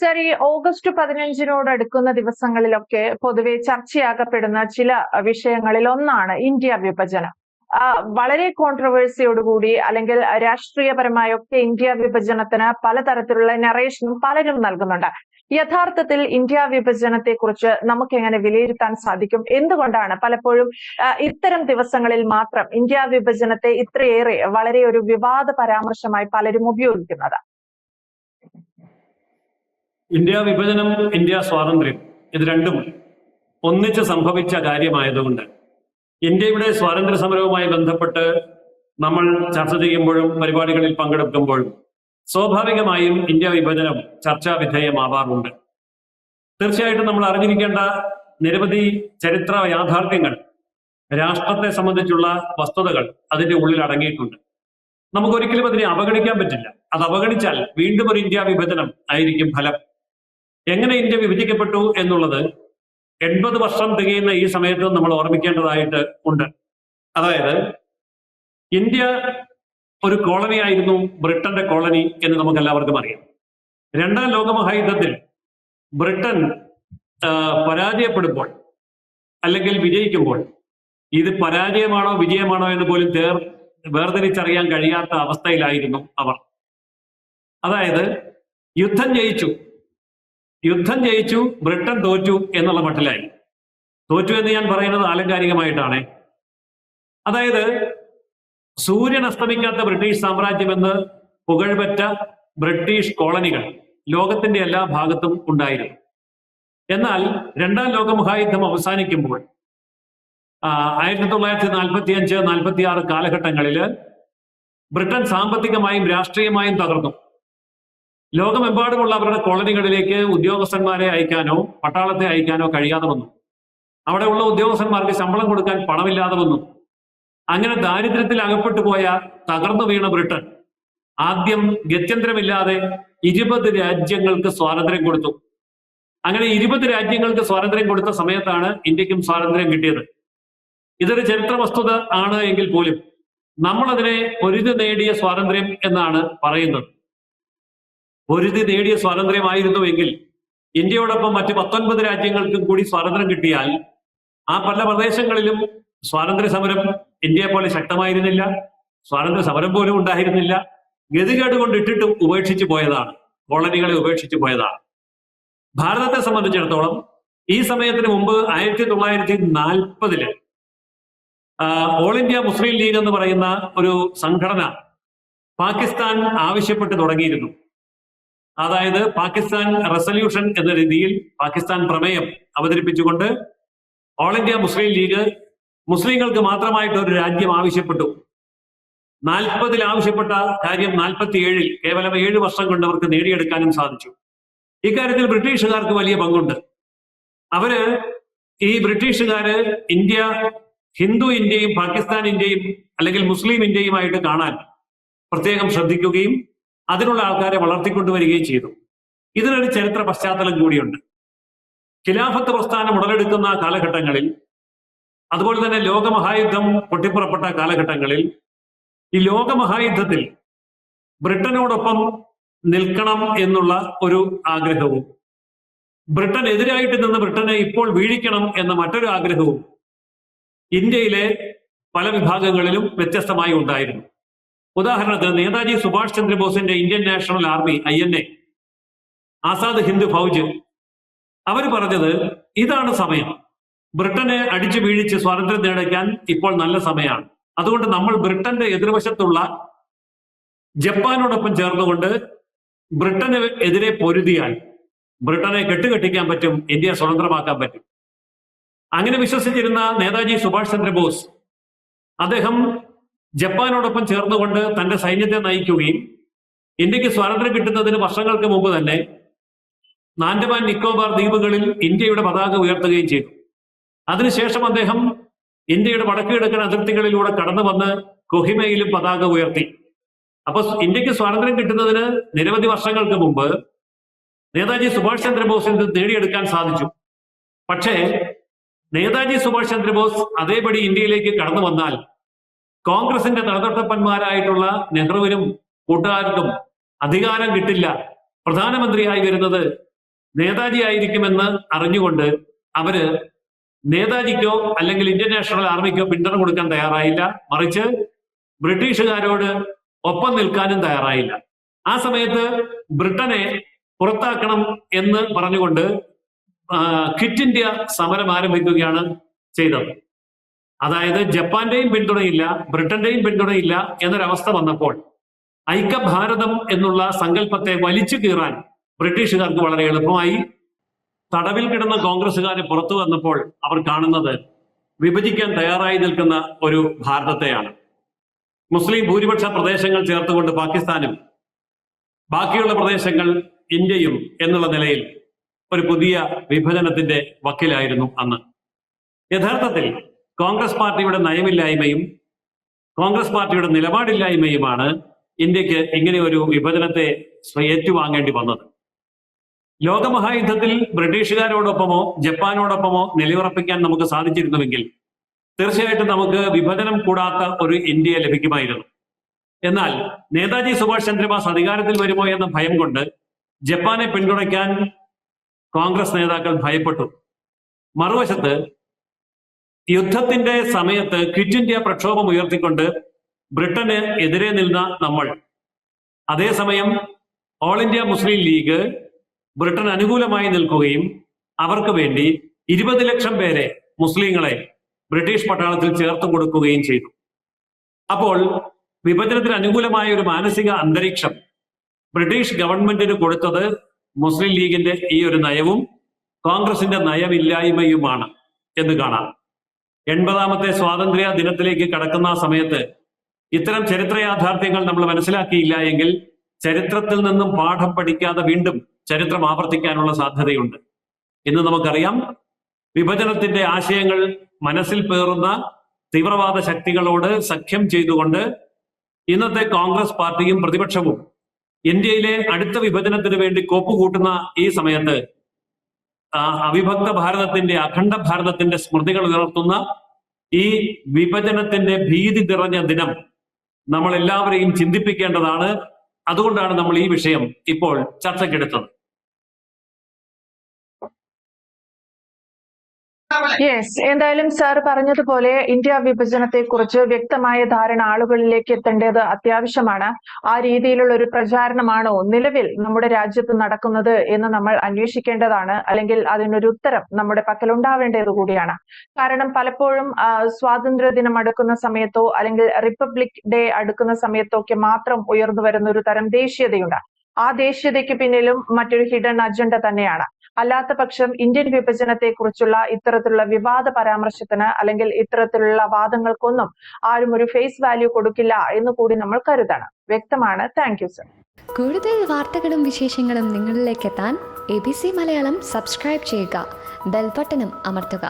Sir, ഈ August 15 അടുക്കുന്ന ദിവസങ്ങളിലൊക്കെ പൊതുവെ ചർച്ചയാക്കപ്പെടുന്ന ചില വിഷയങ്ങളിൽ ഒന്നാണ് ഇന്ത്യ വിഭജനം. വളരെ കോൺട്രവേഴ്സിയോടുകൂടി അല്ലെങ്കിൽ രാഷ്ട്രീയപരമായൊക്കെ ഇന്ത്യ വിഭജനത്തിന് പലതരത്തിലുള്ള നറേഷനും പലരും നൽകുന്നുണ്ട്. യഥാർത്ഥത്തിൽ ഇന്ത്യ വിഭജനത്തെ കുറിച്ച് നമുക്ക് എങ്ങനെ വിലയിരുത്താൻ സാധിക്കും? എന്തുകൊണ്ടാണ് പലപ്പോഴും ഇത്തരം ദിവസങ്ങളിൽ മാത്രം ഇന്ത്യ വിഭജനത്തെ ഇത്രയേറെ വളരെ ഒരു വിവാദ പരാമർശമായി പലരും ഉപയോഗിക്കുന്നത്? ഇന്ത്യ വിഭജനം, ഇന്ത്യ സ്വാതന്ത്ര്യം, ഇത് രണ്ടും ഒന്നിച്ച് സംഭവിച്ച കാര്യമായതുകൊണ്ട് ഇന്ത്യയുടെ സ്വാതന്ത്ര്യ സമരവുമായി ബന്ധപ്പെട്ട് നമ്മൾ ചർച്ച ചെയ്യുമ്പോഴും പരിപാടികളിൽ പങ്കെടുക്കുമ്പോഴും സ്വാഭാവികമായും ഇന്ത്യ വിഭജനം ചർച്ചാ വിധേയമാവാറുണ്ട്. തീർച്ചയായിട്ടും നമ്മൾ അറിഞ്ഞിരിക്കേണ്ട നിരവധി ചരിത്ര യാഥാർത്ഥ്യങ്ങൾ, രാഷ്ട്രത്തെ സംബന്ധിച്ചുള്ള വസ്തുതകൾ അതിന്റെ ഉള്ളിൽ അടങ്ങിയിട്ടുണ്ട്. നമുക്കൊരിക്കലും അതിനെ അവഗണിക്കാൻ പറ്റില്ല. അത് അവഗണിച്ചാൽ വീണ്ടും ഒരു ഇന്ത്യ വിഭജനം ആയിരിക്കും ഫലം. എങ്ങനെ ഇന്ത്യ വിഭജിക്കപ്പെട്ടു എന്നുള്ളത് 80 വർഷം തികയുന്ന ഈ സമയത്ത് നമ്മൾ ഓർമ്മിക്കേണ്ടതായിട്ട് ഉണ്ട്. അതായത് ഇന്ത്യ ഒരു കോളനി ആയിരുന്നു, ബ്രിട്ടന്റെ കോളനി എന്ന് നമുക്ക് എല്ലാവർക്കും അറിയാം. രണ്ടാം ലോകമഹായുദ്ധത്തിൽ ബ്രിട്ടൻ പരാജയപ്പെടുമ്പോൾ അല്ലെങ്കിൽ വിജയിക്കുമ്പോൾ ഇത് പരാജയമാണോ വിജയമാണോ എന്ന് പോലും വേർതിരിച്ചറിയാൻ കഴിയാത്ത അവസ്ഥയിലായിരുന്നു അവർ. അതായത് യുദ്ധം ജയിച്ചു, ബ്രിട്ടൻ തോറ്റു എന്നുള്ള മട്ടിലായി. തോറ്റു എന്ന് ഞാൻ പറയുന്നത് ആലങ്കാരികമായിട്ടാണ്. അതായത് സൂര്യൻ അസ്തമിക്കാത്ത ബ്രിട്ടീഷ് സാമ്രാജ്യമെന്ന് പുകഴ്പെറ്റ ബ്രിട്ടീഷ് കോളനികൾ ലോകത്തിന്റെ എല്ലാ ഭാഗത്തും ഉണ്ടായിരുന്നു. എന്നാൽ രണ്ടാം ലോകമഹായുദ്ധം അവസാനിക്കുമ്പോൾ 1945-46 കാലഘട്ടങ്ങളിൽ ബ്രിട്ടൻ സാമ്പത്തികമായും രാഷ്ട്രീയമായും തകർന്നു. ലോകമെമ്പാടുമുള്ള അവരുടെ കോളനികളിലേക്ക് ഉദ്യോഗസ്ഥന്മാരെ അയക്കാനോ പട്ടാളത്തെ അയക്കാനോ കഴിയാതെ വന്നു. അവിടെയുള്ള ഉദ്യോഗസ്ഥന്മാർക്ക് ശമ്പളം കൊടുക്കാൻ പണമില്ലാതെ വന്നു. അങ്ങനെ ദാരിദ്ര്യത്തിൽ അകപ്പെട്ടു പോയ തകർന്നു വീണ ബ്രിട്ടൻ ആദ്യം ഗത്യന്തരമില്ലാതെ 20 രാജ്യങ്ങൾക്ക് സ്വാതന്ത്ര്യം കൊടുത്തു. അങ്ങനെ 20 രാജ്യങ്ങൾക്ക് സ്വാതന്ത്ര്യം കൊടുത്ത സമയത്താണ് ഇന്ത്യക്കും സ്വാതന്ത്ര്യം കിട്ടിയത്. ഇതൊരു ചരിത്ര വസ്തുത ആണ് എങ്കിൽ പോലും നമ്മളതിനെ പൊരുതി നേടിയ സ്വാതന്ത്ര്യം എന്നാണ് പറയുന്നത്. പൊരുതി നേടിയ സ്വാതന്ത്ര്യമായിരുന്നുവെങ്കിൽ ഇന്ത്യയോടൊപ്പം മറ്റ് 19 രാജ്യങ്ങൾക്കും കൂടി സ്വാതന്ത്ര്യം കിട്ടിയാൽ ആ പല പ്രദേശങ്ങളിലും സ്വാതന്ത്ര്യ സമരം ഇന്ത്യയെ പോലെ ശക്തമായിരുന്നില്ല, സ്വാതന്ത്ര്യ സമരം പോലും ഉണ്ടായിരുന്നില്ല. ഗതികേട് കൊണ്ട് ഇട്ടിട്ടും ഉപേക്ഷിച്ചു പോയതാണ്, കോളനികളെ ഉപേക്ഷിച്ചു പോയതാണ്. ഭാരതത്തെ സംബന്ധിച്ചിടത്തോളം ഈ സമയത്തിന് മുമ്പ് 1940 ഓൾ ഇന്ത്യ മുസ്ലിം ലീഗ് എന്ന് പറയുന്ന ഒരു സംഘടന പാകിസ്ഥാൻ ആവശ്യപ്പെട്ട് തുടങ്ങിയിരുന്നു. അതായത് പാകിസ്ഥാൻ റെസല്യൂഷൻ എന്ന രീതിയിൽ പാകിസ്ഥാൻ പ്രമേയം അവതരിപ്പിച്ചുകൊണ്ട് ഓൾ ഇന്ത്യ മുസ്ലിം ലീഗ് മുസ്ലിങ്ങൾക്ക് മാത്രമായിട്ട് ഒരു രാജ്യം ആവശ്യപ്പെട്ടു. 40 ആവശ്യപ്പെട്ട കാര്യം 47 കേവലം 7 വർഷം കൊണ്ട് അവർക്ക് നേടിയെടുക്കാനും സാധിച്ചു. ഇക്കാര്യത്തിൽ ബ്രിട്ടീഷുകാർക്ക് വലിയ പങ്കുണ്ട്. ഈ ബ്രിട്ടീഷുകാര് ഹിന്ദു ഇന്ത്യയും പാകിസ്ഥാൻ ഇന്ത്യയും അല്ലെങ്കിൽ മുസ്ലിം ഇന്ത്യയുമായിട്ട് കാണാൻ പ്രത്യേകം ശ്രദ്ധിക്കുകയും അതിനുള്ള ആൾക്കാരെ വളർത്തിക്കൊണ്ടുവരികയും ചെയ്തു. ഇതിനൊരു ചരിത്ര പശ്ചാത്തലം കൂടിയുണ്ട്. ഖിലാഫത്ത് പ്രസ്ഥാനം ഉടലെടുക്കുന്ന കാലഘട്ടങ്ങളിൽ, അതുപോലെ തന്നെ ലോകമഹായുദ്ധം പൊട്ടിപ്പുറപ്പെട്ട കാലഘട്ടങ്ങളിൽ, ഈ ലോകമഹായുദ്ധത്തിൽ ബ്രിട്ടനോടൊപ്പം നിൽക്കണം എന്നുള്ള ഒരു ആഗ്രഹവും ബ്രിട്ടൻ എതിരായിട്ട് നിന്ന് ബ്രിട്ടനെ ഇപ്പോൾ വീഴിക്കണം എന്ന മറ്റൊരു ആഗ്രഹവും ഇന്ത്യയിലെ പല വിഭാഗങ്ങളിലും വ്യത്യസ്തമായി ഉണ്ടായിരുന്നു. ഉദാഹരണത്തിന് നേതാജി സുഭാഷ് ചന്ദ്രബോസിന്റെ Indian National Army INA, Azad Hind Fauj, അവർ പറഞ്ഞത് ഇതാണ് സമയം, ബ്രിട്ടനെ അടിച്ചു വീഴിച്ച് സ്വാതന്ത്ര്യം നേടിക്കാൻ ഇപ്പോൾ നല്ല സമയമാണ്. അതുകൊണ്ട് നമ്മൾ ബ്രിട്ടന്റെ എതിർവശത്തുള്ള ജപ്പാനോടൊപ്പം ചേർന്നുകൊണ്ട് ബ്രിട്ടന് എതിരെ പൊരുതിയാൽ ബ്രിട്ടനെ കെട്ടുകെട്ടിക്കാൻ പറ്റും, ഇന്ത്യയെ സ്വതന്ത്രമാക്കാൻ പറ്റും. അങ്ങനെ വിശ്വസിച്ചിരുന്ന നേതാജി സുഭാഷ് ചന്ദ്രബോസ് അദ്ദേഹം ജപ്പാനോടൊപ്പം ചേർന്നുകൊണ്ട് തന്റെ സൈന്യത്തെ നയിക്കുകയും ഇന്ത്യക്ക് സ്വാതന്ത്ര്യം കിട്ടുന്നതിന് വർഷങ്ങൾക്ക് മുമ്പ് തന്നെ ആൻഡമാൻ നിക്കോബാർ ദ്വീപുകളിൽ ഇന്ത്യയുടെ പതാക ഉയർത്തുകയും ചെയ്തു. അതിനുശേഷം അദ്ദേഹം ഇന്ത്യയുടെ വടക്ക് കിഴക്കൻ അതിർത്തികളിലൂടെ കടന്നു വന്ന് കൊഹിമയിലും പതാക ഉയർത്തി. അപ്പൊ ഇന്ത്യക്ക് സ്വാതന്ത്ര്യം കിട്ടുന്നതിന് നിരവധി വർഷങ്ങൾക്ക് മുമ്പ് നേതാജി സുഭാഷ് ചന്ദ്രബോസിന് ഇത് നേടിയെടുക്കാൻ സാധിച്ചു. പക്ഷേ നേതാജി സുഭാഷ് ചന്ദ്രബോസ് അതേപടി ഇന്ത്യയിലേക്ക് കടന്നു വന്നാൽ കോൺഗ്രസിന്റെ തലതൊട്ടപ്പന്മാരായിട്ടുള്ള നെഹ്റുവിനും കൂട്ടുകാർക്കും അധികാരം കിട്ടില്ല. പ്രധാനമന്ത്രിയായി വരുന്നത് നേതാജി ആയിരിക്കുമെന്ന് അറിഞ്ഞുകൊണ്ട് അവര് നേതാജിക്കോ അല്ലെങ്കിൽ ഇന്ത്യൻ നാഷണൽ ആർമിക്കോ പിന്തുണ കൊടുക്കാൻ തയ്യാറായില്ല. മറിച്ച് ബ്രിട്ടീഷുകാരോട് ഒപ്പം നിൽക്കാനും തയ്യാറായില്ല. ആ സമയത്ത് ബ്രിട്ടനെ പുറത്താക്കണം എന്ന് പറഞ്ഞുകൊണ്ട് ക്വിറ്റ് ഇന്ത്യ സമരം ആരംഭിക്കുകയാണ് ചെയ്തത്. അതായത് ജപ്പാന്റെയും പിന്തുണയില്ല, ബ്രിട്ടന്റെയും പിന്തുണയില്ല എന്നൊരവസ്ഥ വന്നപ്പോൾ ഐക്യഭാരതം എന്നുള്ള സങ്കല്പത്തെ വലിച്ചു കീറാൻ ബ്രിട്ടീഷുകാർക്ക് വളരെ എളുപ്പമായി. തടവിൽ കിടന്ന കോൺഗ്രസുകാരെ പുറത്തു വന്നപ്പോൾ അവർ കാണുന്നത് വിഭജിക്കാൻ തയ്യാറായി നിൽക്കുന്ന ഒരു ഭാരതത്തെയാണ്. മുസ്ലിം ഭൂരിപക്ഷ പ്രദേശങ്ങൾ ചേർത്തുകൊണ്ട് പാകിസ്ഥാനും ബാക്കിയുള്ള പ്രദേശങ്ങൾ ഇന്ത്യയും എന്നുള്ള നിലയിൽ ഒരു പുതിയ വിഭജനത്തിന്റെ വക്കിലായിരുന്നു അന്ന്. യഥാർത്ഥത്തിൽ കോൺഗ്രസ് പാർട്ടിയുടെ നയമില്ലായ്മയും കോൺഗ്രസ് പാർട്ടിയുടെ നിലപാടില്ലായ്മയുമാണ് ഇന്ത്യക്ക് ഇങ്ങനെ ഒരു വിഭജനത്തെ ഏറ്റുവാങ്ങേണ്ടി വന്നത്. ലോകമഹായുദ്ധത്തിൽ ബ്രിട്ടീഷുകാരോടൊപ്പമോ ജപ്പാനോടൊപ്പമോ നിലയുറപ്പിക്കാൻ നമുക്ക് സാധിച്ചിരുന്നുവെങ്കിൽ തീർച്ചയായിട്ടും നമുക്ക് വിഭജനം കൂടാത്ത ഒരു ഇന്ത്യയെ ലഭിക്കുമായിരുന്നു. എന്നാൽ നേതാജി സുഭാഷ് ചന്ദ്രബോസ് അധികാരത്തിൽ വരുമോ എന്ന ഭയം കൊണ്ട് ജപ്പാനെ പിന്തുണയ്ക്കാൻ കോൺഗ്രസ് നേതാക്കൾ ഭയപ്പെട്ടു. മറുവശത്ത് യുദ്ധത്തിന്റെ സമയത്ത് ക്വിറ്റ് ഇന്ത്യ പ്രക്ഷോഭം ഉയർത്തിക്കൊണ്ട് ബ്രിട്ടന് എതിരെ നിന്ന നമ്മൾ, അതേസമയം all India Muslim league Britain അനുകൂലമായി നിൽക്കുകയും അവർക്ക് വേണ്ടി 20 ലക്ഷം പേരെ മുസ്ലിങ്ങളെ ബ്രിട്ടീഷ് പട്ടാളത്തിൽ ചേർത്ത് കൊടുക്കുകയും ചെയ്തു. അപ്പോൾ വിഭജനത്തിന് അനുകൂലമായ ഒരു മാനസിക അന്തരീക്ഷം ബ്രിട്ടീഷ് ഗവൺമെന്റിന് കൊടുത്തത് മുസ്ലിം ലീഗിന്റെ ഈ ഒരു നയവും കോൺഗ്രസിന്റെ നയമില്ലായ്മയുമാണ് എന്ന് കാണാം. 80ാമത്തെ സ്വാതന്ത്ര്യ ദിനത്തിലേക്ക് കടക്കുന്ന സമയത്ത് ഇത്തരം ചരിത്ര യാഥാർത്ഥ്യങ്ങൾ നമ്മൾ മനസ്സിലാക്കിയില്ല എങ്കിൽ ചരിത്രത്തിൽ നിന്നും പാഠം പഠിക്കാതെ വീണ്ടും ചരിത്രം ആവർത്തിക്കാനുള്ള സാധ്യതയുണ്ട്. ഇന്ന് നമുക്കറിയാം, വിഭജനത്തിന്റെ ആശയങ്ങൾ മനസ്സിൽ പേറുന്ന തീവ്രവാദ ശക്തികളോട് സഖ്യം ചെയ്തുകൊണ്ട് ഇന്നത്തെ കോൺഗ്രസ് പാർട്ടിയും പ്രതിപക്ഷവും ഇന്ത്യയിലെ അടുത്ത വിഭജനത്തിന് വേണ്ടി കോപ്പുകൂട്ടുന്ന ഈ സമയത്ത് അവിഭക്ത ഭാരതത്തിന്റെ, അഖണ്ഡ ഭാരതത്തിന്റെ സ്മൃതികൾ ഉയർത്തുന്ന ഈ വിഭജനത്തിന്റെ ഭീതി നിറഞ്ഞ ദിനം നമ്മൾ എല്ലാവരെയും ചിന്തിപ്പിക്കേണ്ടതാണ്. അതുകൊണ്ടാണ് നമ്മൾ ഈ വിഷയം ഇപ്പോൾ ചർച്ചയ്ക്കെടുത്തത്. യെസ്, എന്തായാലും സാർ പറഞ്ഞതുപോലെ ഇന്ത്യ വിഭജനത്തെ കുറിച്ച് വ്യക്തമായ ധാരണ ആളുകളിലേക്ക് എത്തേണ്ടത് അത്യാവശ്യമാണ്. ആ രീതിയിലുള്ള ഒരു പ്രചാരണമാണോ നിലവിൽ നമ്മുടെ രാജ്യത്ത് നടക്കുന്നത് എന്ന് നമ്മൾ അന്വേഷിക്കേണ്ടതാണ്. അല്ലെങ്കിൽ അതിനൊരു ഉത്തരം നമ്മുടെ പക്കൽ ഉണ്ടാവേണ്ടത് കൂടിയാണ്. കാരണം പലപ്പോഴും സ്വാതന്ത്ര്യ ദിനം അടുക്കുന്ന സമയത്തോ അല്ലെങ്കിൽ റിപ്പബ്ലിക് ഡേ അടുക്കുന്ന സമയത്തോ ഒക്കെ മാത്രം ഉയർന്നു വരുന്ന ഒരു തരം ദേശീയതയുണ്ട്. ആ ദേശീയതയ്ക്ക് പിന്നിലും മറ്റൊരു ഹിഡൻ അജണ്ട തന്നെയാണ്. അല്ലാത്ത പക്ഷം ഇന്ത്യൻ വിഭജനത്തെ കുറിച്ചുള്ള ഇത്തരത്തിലുള്ള വിവാദ പരാമർശത്തിന് അല്ലെങ്കിൽ ഇത്തരത്തിലുള്ള വാദങ്ങൾക്കൊന്നും ആരും ഒരു ഫേസ് വാല്യൂ കൊടുക്കില്ല എന്ന് കൂടി നമ്മൾ കരുതണം. വ്യക്തമാണ്. Thank you sir. കൂടുതൽ വാർത്തകളും വിശേഷങ്ങളും നിങ്ങളിലേക്ക് എത്താൻ ABC മലയാളം സബ്സ്ക്രൈബ് ചെയ്യുക, ബെൽ ബട്ടണും അമർത്തുക.